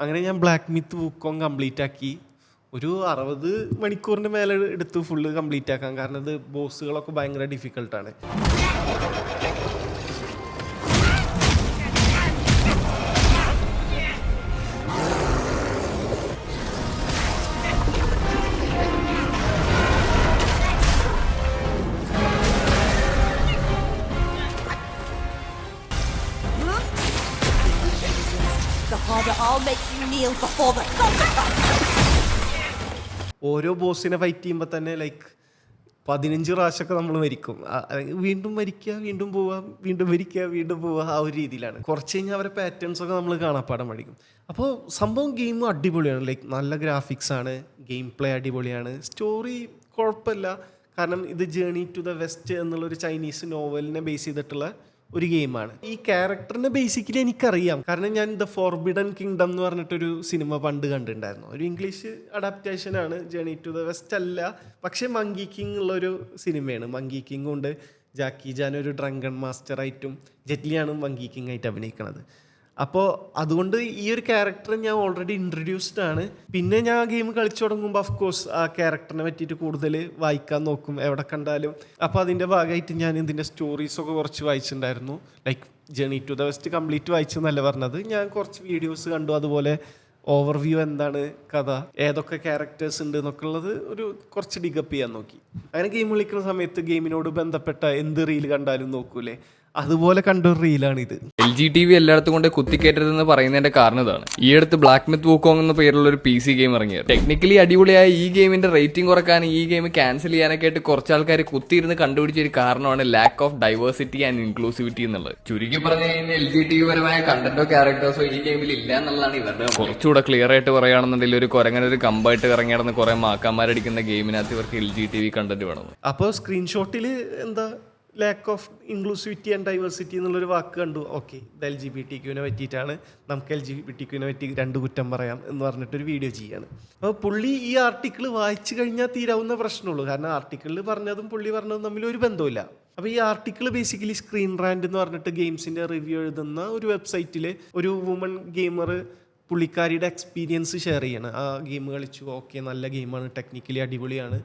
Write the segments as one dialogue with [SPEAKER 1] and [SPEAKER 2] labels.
[SPEAKER 1] അങ്ങനെ ഞാൻ black myth വുക്കോങ് complete ആക്കി. ഒരു 60 മണിക്കൂറിൻ്റെ മേലെ എടുത്തു ഫുള്ള് കംപ്ലീറ്റ് ആക്കാൻ. കാരണം ഇത് ബോസുകളൊക്കെ ഭയങ്കര ഡിഫിക്കൽട്ടാണ്.
[SPEAKER 2] I'll make you kneel before the
[SPEAKER 1] ഓരോ ബോസിനെ ഫൈറ്റ് ചെയ്യുമ്പോൾ തന്നെ ലൈക്ക് 15 പ്രാവശ്യമൊക്കെ നമ്മൾ മരിക്കും. വീണ്ടും മരിക്കുക, വീണ്ടും പോവുക, വീണ്ടും മരിക്കുക, വീണ്ടും പോവുക, ആ ഒരു രീതിയിലാണ്. കുറച്ച് കഴിഞ്ഞാൽ അവരെ പാറ്റേൺസൊക്കെ നമ്മൾ കാണാപ്പാടം പഠിക്കും. അപ്പോൾ സംഭവം ഗെയിം അടിപൊളിയാണ്. ലൈക്ക് നല്ല ഗ്രാഫിക്സ് ആണ്, ഗെയിം പ്ലേ അടിപൊളിയാണ്, സ്റ്റോറി കുഴപ്പമില്ല. കാരണം ഇത് ജേണി ടു ദ വെസ്റ്റ് എന്നുള്ളൊരു ചൈനീസ് നോവലിനെ ബേസ് ചെയ്തിട്ടുള്ള ഒരു ഗെയിമാണ്. ഈ ക്യാരക്ടറിനെ ബേസിക്കലി എനിക്കറിയാം. കാരണം ഞാൻ ദ ഫോർബിഡൻ കിങ്ഡം എന്ന് പറഞ്ഞിട്ടൊരു സിനിമ പണ്ട് കണ്ടിട്ടുണ്ടായിരുന്നു. ഒരു ഇംഗ്ലീഷ് അഡാപ്റ്റേഷനാണ്, ജേണി ടു ദ വെസ്റ്റ് അല്ല, പക്ഷേ മങ്കി കിങ് ഉള്ളൊരു സിനിമയാണ്. മങ്കി കിങ് കൊണ്ട് ജാക്കി ജാൻ ഒരു ഡ്രങ്കൺ മാസ്റ്ററായിട്ടും ജെറ്റ്ലിയാണ് മങ്കി കിങ് ആയിട്ട് അഭിനയിക്കുന്നത്. അപ്പോൾ അതുകൊണ്ട് ഈ ഒരു ക്യാരക്ടർ ഞാൻ ഓൾറെഡി ഇൻട്രൊഡ്യൂസ്ഡ് ആണ്. പിന്നെ ഞാൻ ഗെയിം കളിച്ചു തുടങ്ങുമ്പോൾ ഓഫ്കോഴ്സ് ആ ക്യാരക്ടറിനെ പറ്റിയിട്ട് കൂടുതൽ വായിക്കാൻ നോക്കും എവിടെ കണ്ടാലും. അപ്പോൾ അതിൻ്റെ ഭാഗമായിട്ട് ഞാൻ ഇതിൻ്റെ സ്റ്റോറീസൊക്കെ കുറച്ച് വായിച്ചിട്ടുണ്ടായിരുന്നു. Like journey to the west complete വായിച്ചെന്നല്ല പറഞ്ഞത്, ഞാൻ കുറച്ച് വീഡിയോസ് കണ്ടു. അതുപോലെ ഓവർവ്യൂ എന്താണ് കഥ, ഏതൊക്കെ ക്യാരക്ടേഴ്സ് ഉണ്ട് എന്നൊക്കെ ഉള്ളത് ഒരു കുറച്ച് ഡിഗപ്പ് ചെയ്യാൻ നോക്കി. അങ്ങനെ ഗെയിം കളിക്കുന്ന സമയത്ത് ഗെയിമിനോട് ബന്ധപ്പെട്ട എന്ത് റീൽ കണ്ടാലും നോക്കൂലേ, അതുപോലെ കണ്ടൊരു റീലാണിത്.
[SPEAKER 3] LGTV എല്ലായിടത്തും കൊണ്ട് കുത്തിക്കയറ്റരുതെന്ന് പറയുന്നതിന്റെ കാരണം ഇതാണ്. ഈ അടുത്ത് ബ്ലാക്ക് മിത്ത് വൂക്കോങ് എന്ന പേരുള്ള ഒരു PC ഗെയിം ഇറങ്ങിയത്. ടെക്നിക്കലി അടിപൊളിയായ ഈ ഗെയിമിന്റെ റേറ്റിംഗ് കുറക്കാൻ, ഈ ഗെയിം ക്യാൻസൽ ചെയ്യാനൊക്കെ ആയിട്ട് കുറച്ച് ആൾക്കാർ കുത്തിയിരുന്ന് കണ്ടുപിടിച്ച ഒരു കാരണമാണ് lack of diversity and inclusivity എന്നുള്ളത്. ചുരുക്കി പറഞ്ഞു കഴിഞ്ഞാൽ LGTV പരമായ കണ്ടന്റോ ക്യാരക്ടേഴ്സോ ഈ ഗെയിമിൽ ഇല്ല എന്നുള്ളതാണ് ഇവരുടെ. കുറച്ചുകൂടെ ക്ലിയർ ആയിട്ട് പറയുകയാണെന്നുണ്ടെങ്കിൽ ഒരു കുരങ്ങനൊരു കമ്പായിട്ട് ഇറങ്ങിയാണെന്ന് കുറെ മാക്കാന്മാരടിക്കുന്ന ഗെയിമിനകത്ത് ഇവർക്ക് LGTV കണ്ടന്റ് വേണം.
[SPEAKER 1] അപ്പോൾ സ്ക്രീൻഷോട്ടിൽ എന്താ lack of inclusivity and diversity എന്നുള്ളൊരു വാക്ക് കണ്ടു. ഓക്കെ, ഇത് LGBTQ പറ്റിയിട്ടാണ്, നമുക്ക് LGBTQ പറ്റി 2 കുറ്റം പറയാം എന്ന് പറഞ്ഞിട്ടൊരു വീഡിയോ ചെയ്യാണ്. അപ്പോൾ പുള്ളി ഈ ആർട്ടിക്കിൾ വായിച്ചു കഴിഞ്ഞാൽ തീരാവുന്ന പ്രശ്നമുള്ളൂ. കാരണം ആർട്ടിക്കിളിൽ പറഞ്ഞതും പുള്ളി പറഞ്ഞതും തമ്മിൽ ഒരു ബന്ധമില്ല. അപ്പോൾ ഈ ആർട്ടിക്കിൾ ബേസിക്കലി സ്ക്രീൻ റാൻഡ് എന്ന് പറഞ്ഞിട്ട് ഗെയിംസിൻ്റെ റിവ്യൂ എഴുതുന്ന ഒരു വെബ്സൈറ്റിൽ ഒരു വുമൺ ഗെയിമർ പുള്ളിക്കാരിയുടെ എക്സ്പീരിയൻസ് ഷെയർ ചെയ്യാണ്. ആ ഗെയിം കളിച്ചു, ഓക്കെ നല്ല ഗെയിമാണ്, ടെക്നിക്കലി അടിപൊളിയാണ്,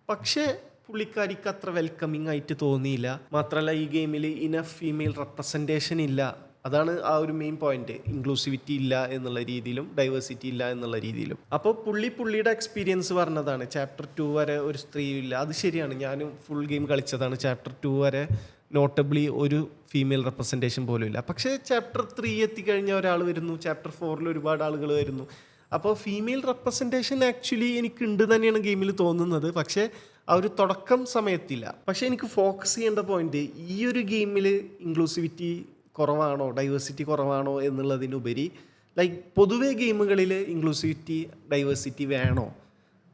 [SPEAKER 1] പക്ഷേ പുള്ളിക്കാരിക്ക് അത്ര വെൽക്കമിങ് ആയിട്ട് തോന്നിയില്ല. മാത്രമല്ല ഈ ഗെയിമിൽ ഇനഫ് ഫീമെയിൽ റെപ്രസെൻറ്റേഷൻ ഇല്ല. അതാണ് ആ ഒരു മെയിൻ പോയിന്റ്. ഇൻക്ലൂസിവിറ്റി ഇല്ല എന്നുള്ള രീതിയിലും ഡൈവേഴ്സിറ്റി ഇല്ല എന്നുള്ള രീതിയിലും. അപ്പോൾ പുള്ളിയുടെ എക്സ്പീരിയൻസ് പറഞ്ഞതാണ്. ചാപ്റ്റർ 2 വരെ ഒരു സ്ത്രീയും ഇല്ല. അത് ശരിയാണ്, ഞാനും ഫുൾ ഗെയിം കളിച്ചതാണ്. ചാപ്റ്റർ 2 വരെ നോട്ടബ്ലി ഒരു ഫീമെയിൽ റെപ്രസെൻറ്റേഷൻ പോലും ഇല്ല. പക്ഷേ ചാപ്റ്റർ 3 എത്തിക്കഴിഞ്ഞാൽ ഒരാൾ വരുന്നു, ചാപ്റ്റർ 4 ഒരുപാട് ആളുകൾ വരുന്നു. അപ്പോൾ ഫീമെയിൽ റെപ്രസെൻറ്റേഷൻ ആക്ച്വലി എനിക്കുണ്ട് തന്നെയാണ് ഗെയിമിൽ തോന്നുന്നത്. പക്ഷേ ആ ഒരു തുടക്കം സമയത്തില്ല. പക്ഷേ എനിക്ക് ഫോക്കസ് ചെയ്യേണ്ട പോയിന്റ്, ഈ ഒരു ഗെയിമിൽ ഇൻക്ലൂസിവിറ്റി കുറവാണോ ഡൈവേഴ്സിറ്റി കുറവാണോ എന്നുള്ളതിനുപരി ലൈക്ക് പൊതുവേ ഗെയിമുകളിൽ ഇൻക്ലൂസിവിറ്റി ഡൈവേഴ്സിറ്റി വേണോ,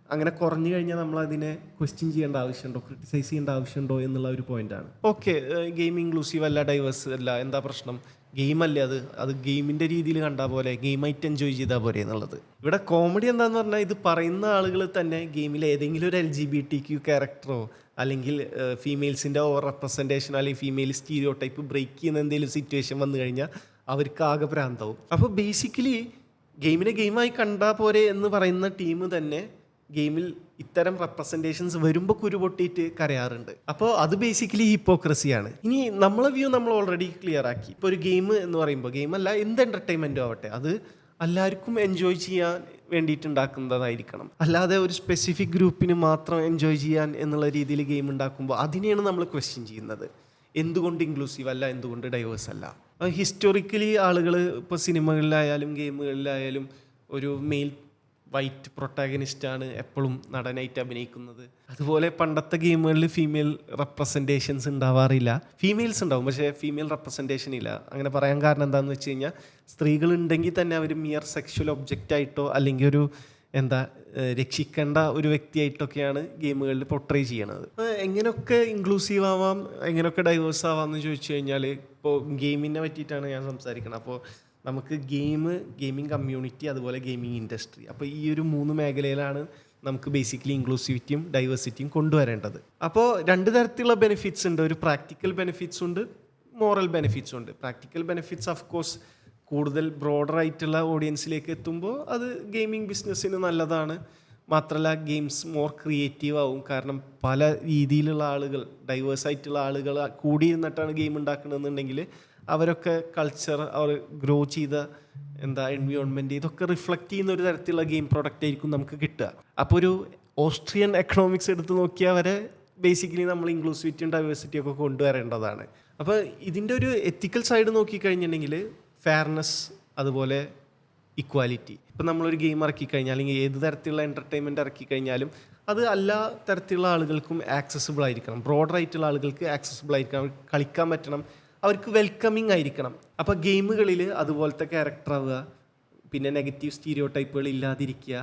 [SPEAKER 1] അങ്ങനെ കുറഞ്ഞു കഴിഞ്ഞാൽ നമ്മളതിനെ ക്വസ്റ്റ്യൻ ചെയ്യേണ്ട ആവശ്യമുണ്ടോ, ക്രിട്ടിസൈസ് ചെയ്യേണ്ട ആവശ്യമുണ്ടോ എന്നുള്ള ഒരു പോയിന്റാണ്. ഓക്കെ, ഗെയിം ഇൻക്ലൂസീവ് അല്ല, ഡൈവേഴ്സ് അല്ല, എന്താ പ്രശ്നം, ഗെയിമല്ലേ അത് ഗെയിമിൻ്റെ രീതിയിൽ കണ്ടാൽ പോലെ, ഗെയിമായിട്ട് എൻജോയ് ചെയ്താൽ പോലെ എന്നുള്ളത്. ഇവിടെ കോമഡി എന്താണെന്ന് പറഞ്ഞാൽ, ഇത് പറയുന്ന ആളുകൾ തന്നെ ഗെയിമിൽ ഏതെങ്കിലും ഒരു LGBTQ ക്യാരക്ടറോ അല്ലെങ്കിൽ ഫീമെയിൽസിൻ്റെ ഓവർ റെപ്രസെൻറ്റേഷനോ അല്ലെങ്കിൽ ഫീമെയിൽ സ്റ്റീരിയോ ടൈപ്പ് ബ്രേക്ക് ചെയ്യുന്ന എന്തെങ്കിലും സിറ്റുവേഷൻ വന്നു കഴിഞ്ഞാൽ അവർക്ക് ആകെ ഭ്രാന്താവും. അപ്പോൾ ബേസിക്കലി ഗെയിമിനെ ഗെയിമായി കണ്ടാൽ പോരെ എന്ന് പറയുന്ന ടീം തന്നെ ഗെയിമിൽ ഇത്തരം റെപ്രസെൻറ്റേഷൻസ് വരുമ്പോൾ കുരുപൊട്ടിയിട്ട് കരയാറുണ്ട്. അപ്പോൾ അത് ബേസിക്കലി ഹിപ്പോക്രസിയാണ്. ഇനി നമ്മളെ വ്യൂ നമ്മൾ ഓൾറെഡി ക്ലിയർ ആക്കി. ഇപ്പോൾ ഒരു ഗെയിം എന്ന് പറയുമ്പോൾ, ഗെയിമല്ല എന്ത് എൻ്റർടൈൻമെൻറ്റും ആവട്ടെ, അത് എല്ലാവർക്കും എൻജോയ് ചെയ്യാൻ വേണ്ടിയിട്ടുണ്ടാക്കുന്നതായിരിക്കണം. അല്ലാതെ ഒരു സ്പെസിഫിക് ഗ്രൂപ്പിന് മാത്രം എൻജോയ് ചെയ്യാൻ എന്നുള്ള രീതിയിൽ ഗെയിം ഉണ്ടാക്കുമ്പോൾ അതിനെയാണ് നമ്മൾ ക്വസ്റ്റ്യൻ ചെയ്യുന്നത്. എന്തുകൊണ്ട് ഇൻക്ലൂസീവ് അല്ല, എന്തുകൊണ്ട് ഡൈവേഴ്സ് അല്ല. ഹിസ്റ്റോറിക്കലി ആളുകൾ ഇപ്പോൾ സിനിമകളിലായാലും ഗെയിമുകളിലായാലും ഒരു മെയിൽ വൈറ്റ് പ്രൊട്ടാഗനിസ്റ്റാണ് എപ്പോഴും നടനായിട്ട് അഭിനയിക്കുന്നത്. അതുപോലെ പണ്ടത്തെ ഗെയിമുകളിൽ ഫീമെയിൽ റെപ്രസെൻറ്റേഷൻസ് ഉണ്ടാവാറില്ല. ഫീമെയിൽസ് ഉണ്ടാവും, പക്ഷേ ഫീമെയിൽ റെപ്രസെൻറ്റേഷൻ ഇല്ല. അങ്ങനെ പറയാൻ കാരണം എന്താണെന്ന് വെച്ച് കഴിഞ്ഞാൽ, സ്ത്രീകളുണ്ടെങ്കിൽ തന്നെ അവർ മിയർ സെക്ഷൽ ഒബ്ജക്റ്റായിട്ടോ അല്ലെങ്കിൽ ഒരു രക്ഷിക്കേണ്ട ഒരു വ്യക്തിയായിട്ടൊക്കെയാണ് ഗെയിമുകളിൽ പൊർട്രേ ചെയ്യണത്. എങ്ങനെയൊക്കെ ഇൻക്ലൂസീവ് ആവാം, എങ്ങനെയൊക്കെ ഡൈവേഴ്സ് ആവാമെന്ന് ചോദിച്ചു കഴിഞ്ഞാൽ, ഇപ്പോൾ ഗെയിമിനെ പറ്റിയിട്ടാണ് ഞാൻ സംസാരിക്കുന്നത്. അപ്പോൾ നമുക്ക് ഗെയിമിംഗ് കമ്മ്യൂണിറ്റി, അതുപോലെ ഗെയിമിംഗ് ഇൻഡസ്ട്രി, അപ്പോൾ ഈ ഒരു 3 മേഖലയിലാണ് നമുക്ക് ബേസിക്കലി ഇൻക്ലൂസിവിറ്റിയും ഡൈവേഴ്സിറ്റിയും കൊണ്ടുവരേണ്ടത്. അപ്പോൾ 2 തരത്തിലുള്ള ബെനിഫിറ്റ്സ് ഉണ്ട്. ഒരു പ്രാക്ടിക്കൽ ബെനിഫിറ്റ്സ് ഉണ്ട്, മോറൽ ബെനിഫിറ്റ്സ് ഉണ്ട്. പ്രാക്ടിക്കൽ ബെനിഫിറ്റ്സ് ഓഫ് കോഴ്സ് കൂടുതൽ ബ്രോഡറായിട്ടുള്ള ഓഡിയൻസിലേക്ക് എത്തുമ്പോൾ അത് ഗെയിമിംഗ് ബിസിനസ്സിന് നല്ലതാണ്. മാത്രമല്ല ഗെയിംസ് മോർ ക്രിയേറ്റീവ് ആവും. കാരണം പല രീതിയിലുള്ള ആളുകൾ, ഡൈവേഴ്സ് ആയിട്ടുള്ള ആളുകൾ കൂടി നിന്നിട്ടാണ് ഗെയിം ഉണ്ടാക്കണമെന്നുണ്ടെങ്കിൽ അവരൊക്കെ കൾച്ചർ, അവർ ഗ്രോ ചെയ്ത എൻവയോൺമെൻറ്റ്, ഇതൊക്കെ റിഫ്ലക്റ്റ് ചെയ്യുന്ന ഒരു തരത്തിലുള്ള ഗെയിം പ്രോഡക്റ്റ് ആയിരിക്കും നമുക്ക് കിട്ടുക. അപ്പോൾ ഒരു ഓസ്ട്രിയൻ എക്കണോമിക്സ് എടുത്ത് നോക്കിയാൽ വരെ ബേസിക്കലി നമ്മൾ ഇൻക്ലൂസിവിറ്റിയും ഡൈവേഴ്സിറ്റിയും ഒക്കെ കൊണ്ടുവരേണ്ടതാണ്. അപ്പോൾ ഇതിൻ്റെ ഒരു എത്തിക്കൽ സൈഡ് നോക്കിക്കഴിഞ്ഞിട്ടുണ്ടെങ്കിൽ ഫെയർനെസ്, അതുപോലെ ഇക്വാലിറ്റി. ഇപ്പം നമ്മളൊരു ഗെയിം ഇറക്കിക്കഴിഞ്ഞാൽ അല്ലെങ്കിൽ ഏത് തരത്തിലുള്ള എൻ്റർടൈൻമെൻറ്റ് ഇറക്കിക്കഴിഞ്ഞാലും അത് എല്ലാ തരത്തിലുള്ള ആളുകൾക്കും ആക്സസിബിൾ ആയിരിക്കണം. ബ്രോഡറായിട്ടുള്ള ആളുകൾക്ക് ആക്സസിബിൾ ആയിരിക്കണം, അവർക്ക് കളിക്കാൻ പറ്റണം, അവർക്ക് വെൽക്കമിങ് ആയിരിക്കണം. അപ്പോൾ ഗെയിമുകളിൽ അതുപോലത്തെ ക്യാരക്ടർ ആവുക, പിന്നെ നെഗറ്റീവ് സ്റ്റീരിയോ ടൈപ്പുകൾ ഇല്ലാതിരിക്കുക,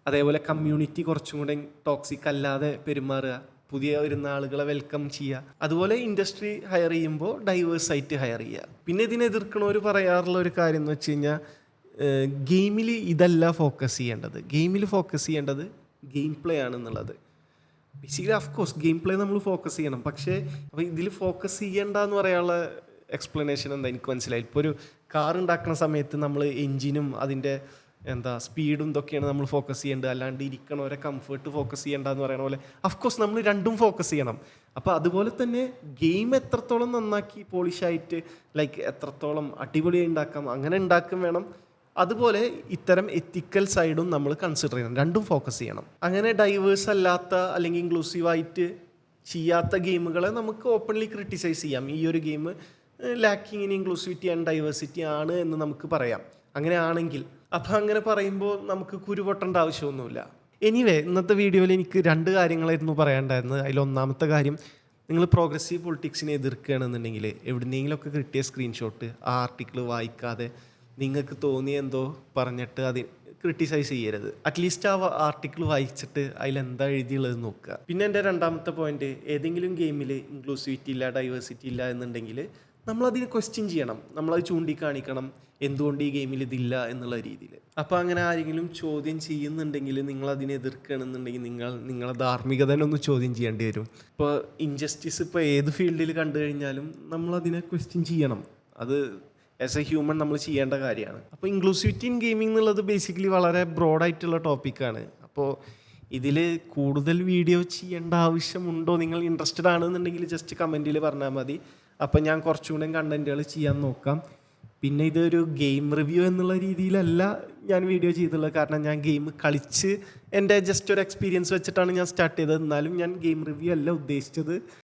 [SPEAKER 1] അതേപോലെ കമ്മ്യൂണിറ്റി കുറച്ചും കൂടെ ടോക്സിക് അല്ലാതെ പെരുമാറുക, പുതിയ വരുന്ന ആളുകളെ വെൽക്കം ചെയ്യുക. അതുപോലെ ഇൻഡസ്ട്രി ഹയർ ചെയ്യുമ്പോൾ ഡൈവേഴ്സ് ആയിട്ട് ഹയർ ചെയ്യുക. പിന്നെ ഇതിനെ എതിർക്കണവർ പറയാറുള്ള ഒരു കാര്യം എന്ന് വെച്ച് കഴിഞ്ഞാൽ ഗെയിമിൽ ഇതല്ല ഫോക്കസ് ചെയ്യേണ്ടത്, ഗെയിമിൽ ഫോക്കസ് ചെയ്യേണ്ടത് ഗെയിം പ്ലേ ആണെന്നുള്ളത്. ബേസിക്കലി ഓഫ്കോഴ്സ് ഗെയിം പ്ലേ നമ്മൾ ഫോക്കസ് ചെയ്യണം, പക്ഷേ അപ്പോൾ ഇതിൽ ഫോക്കസ് ചെയ്യേണ്ടെന്ന് പറയാനുള്ള എക്സ്പ്ലനേഷൻ എനിക്ക് മനസ്സിലായി. ഇപ്പോൾ ഒരു കാർ ഉണ്ടാക്കുന്ന സമയത്ത് നമ്മൾ എൻജിനും അതിൻ്റെ സ്പീഡും ഇതൊക്കെയാണ് നമ്മൾ ഫോക്കസ് ചെയ്യേണ്ടത്, അല്ലാണ്ട് ഇരിക്കണവരെ കംഫർട്ട് ഫോക്കസ് ചെയ്യേണ്ടെന്ന് പറയുന്ന പോലെ ഓഫ്കോഴ്സ് നമ്മൾ രണ്ടും ഫോക്കസ് ചെയ്യണം. അപ്പോൾ അതുപോലെ തന്നെ ഗെയിം എത്രത്തോളം നന്നാക്കി പോളിഷായിട്ട് എത്രത്തോളം അടിപൊളിയായി ഉണ്ടാക്കാം, അങ്ങനെ ഉണ്ടാക്കും വേണം. അതുപോലെ ഇത്തരം എത്തിക്കൽ സൈഡും നമ്മൾ കൺസിഡർ ചെയ്യണം, രണ്ടും ഫോക്കസ് ചെയ്യണം. അങ്ങനെ ഡൈവേഴ്സ് അല്ലാത്ത അല്ലെങ്കിൽ ഇൻക്ലൂസീവായിട്ട് ചെയ്യാത്ത ഗെയിമുകളെ നമുക്ക് ഓപ്പൺലി ക്രിട്ടിസൈസ് ചെയ്യാം. ഈ ഒരു game lacking in inclusivity and diversity ആണ് എന്ന് നമുക്ക് പറയാം, അങ്ങനെ ആണെങ്കിൽ. അപ്പം അങ്ങനെ പറയുമ്പോൾ നമുക്ക് കുരുപൊട്ടേണ്ട ആവശ്യമൊന്നുമില്ല. എനിവേ, ഇന്നത്തെ വീഡിയോയിൽ എനിക്ക് 2 കാര്യങ്ങളായിരുന്നു പറയാനുണ്ടായിരുന്നത്. അതിലൊന്നാമത്തെ കാര്യം, നിങ്ങൾ പ്രോഗ്രസീവ് പൊളിറ്റിക്സിനെ എതിർക്കുകയാണെന്നുണ്ടെങ്കിൽ എവിടുന്നെങ്കിലുമൊക്കെ കിട്ടിയ സ്ക്രീൻഷോട്ട്, ആ ആർട്ടിക്കിൾ വായിക്കാതെ നിങ്ങൾക്ക് തോന്നിയ എന്തോ പറഞ്ഞിട്ട് അത് ക്രിട്ടിസൈസ് ചെയ്യരുത്. അറ്റ്ലീസ്റ്റ് ആ ആർട്ടിക്കിൾ വായിച്ചിട്ട് അതിലെന്താ എഴുതിയുള്ളത് നോക്കുക. പിന്നെ എൻ്റെ രണ്ടാമത്തെ പോയിന്റ്, ഏതെങ്കിലും ഗെയിമിൽ ഇൻക്ലൂസിവിറ്റി ഇല്ല, ഡൈവേഴ്സിറ്റി ഇല്ല എന്നുണ്ടെങ്കിൽ നമ്മളതിനെ ക്വസ്റ്റ്യൻ ചെയ്യണം, നമ്മളത് ചൂണ്ടിക്കാണിക്കണം എന്തുകൊണ്ട് ഈ ഗെയിമിൽ ഇതില്ല എന്നുള്ള രീതിയിൽ. അപ്പോൾ അങ്ങനെ ആരെങ്കിലും ചോദ്യം ചെയ്യുന്നുണ്ടെങ്കിൽ, നിങ്ങളതിനെ എതിർക്കുകയാണെന്നുണ്ടെങ്കിൽ നിങ്ങളെ ധാർമ്മികതനെ ഒന്ന് ചോദ്യം ചെയ്യേണ്ടി വരും. ഇപ്പോൾ ഇൻജസ്റ്റിസ് ഇപ്പോൾ ഏത് ഫീൽഡിൽ കണ്ടു കഴിഞ്ഞാലും നമ്മളതിനെ ക്വസ്റ്റ്യൻ ചെയ്യണം. അത് ആസ് എ ഹ്യൂമൻ നമ്മൾ ചെയ്യേണ്ട കാര്യമാണ്. അപ്പോൾ ഇൻക്ലൂസിവിറ്റി ഇൻ ഗെയിമിംഗ് എന്നുള്ളത് ബേസിക്കലി വളരെ ബ്രോഡായിട്ടുള്ള ടോപ്പിക്കാണ്. അപ്പോൾ ഇതിൽ കൂടുതൽ വീഡിയോ ചെയ്യേണ്ട ആവശ്യമുണ്ടോ, നിങ്ങൾ ഇൻട്രസ്റ്റഡ് ആണെന്നുണ്ടെങ്കിൽ ജസ്റ്റ് കമൻറ്റിൽ പറഞ്ഞാൽ മതി. അപ്പം ഞാൻ കുറച്ചുകൂടെ കണ്ടൻറ്റുകൾ ചെയ്യാൻ നോക്കാം. പിന്നെ ഇതൊരു ഗെയിം റിവ്യൂ എന്നുള്ള രീതിയിലല്ല ഞാൻ വീഡിയോ ചെയ്തിട്ടുള്ളത്, കാരണം ഞാൻ ഗെയിം കളിച്ച് എൻ്റെ ജസ്റ്റ് ഒരു എക്സ്പീരിയൻസ് വെച്ചിട്ടാണ് ഞാൻ സ്റ്റാർട്ട് ചെയ്തത്. എന്നാലും ഞാൻ ഗെയിം റിവ്യൂ അല്ല ഉദ്ദേശിച്ചത്.